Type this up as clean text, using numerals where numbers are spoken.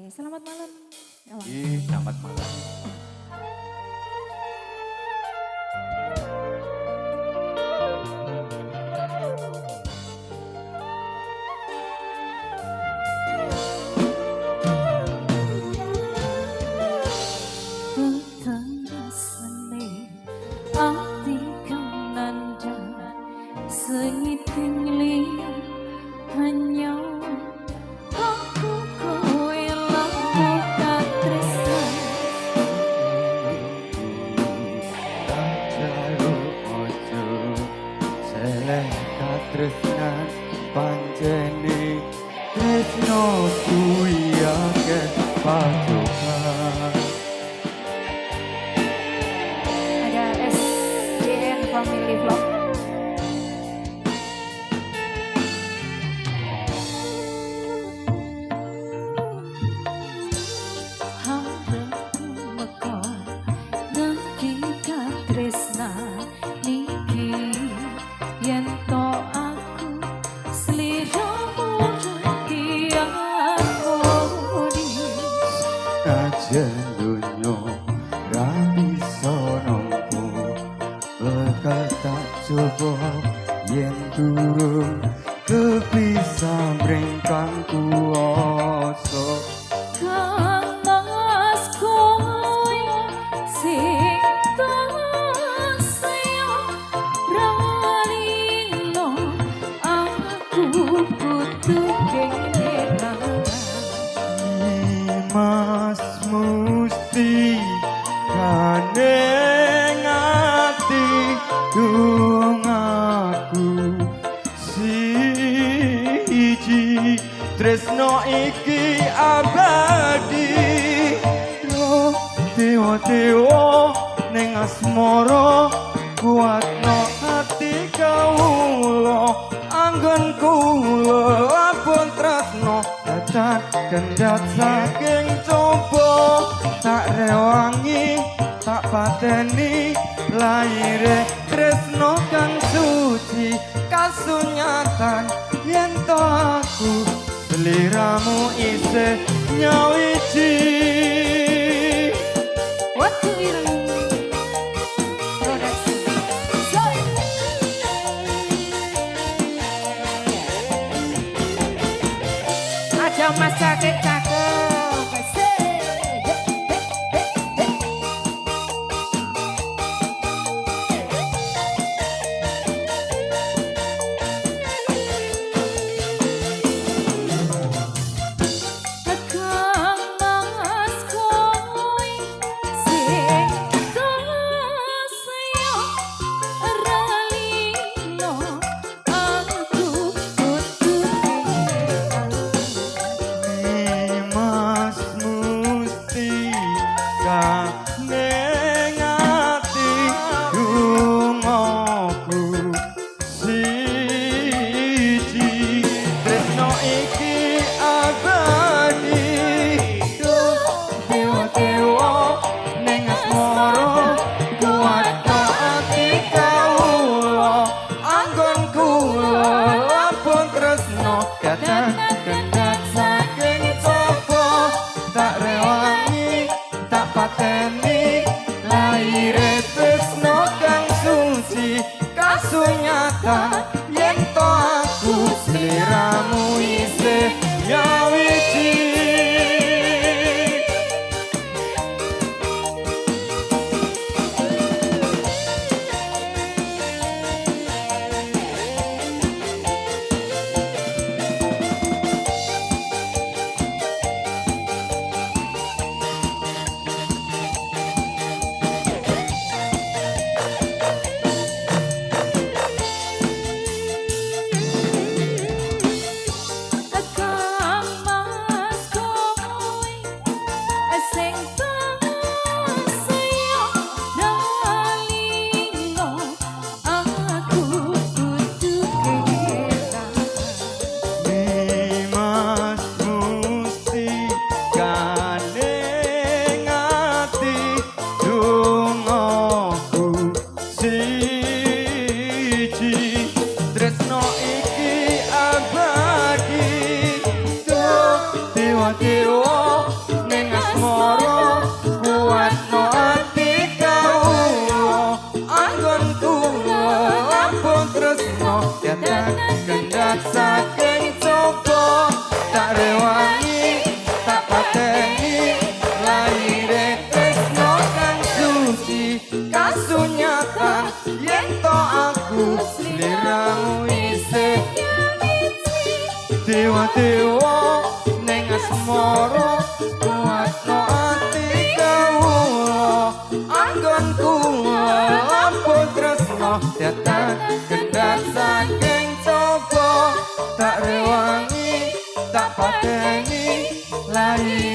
Wangi. Selamat malam. Ya, Wangi. Selamat malam. Sengiting liat hanya aku kowe lampu katresnan Jaluk ojo seleh katresnan panjene tresno kuwi akeh pacokan. ada SJN Family Vlog. Tresna niki yen to aku sliramu iki akoni Kajen dunyo ra bisa nampa bakal tak coba yen durung kepisah mrengkang kuasa. kang mas kowe sing tasya ralino aku butuh kenalan. Mas musti kaneng ati dung aku siji tresno iki abadi lo dewa-dewa ning asmara kuatno ati kawula anggon kula abon tresno dadan kendhat saking coba tak rewangi tak pateni laire tresno kang suci kasunyatan yen to aku seliramu isih nyawiji. Waktu ireng produksi Soy. Aja mas cakep-cakep. Kang Tetan kendhat saking coba tak rewangi tak pateni lai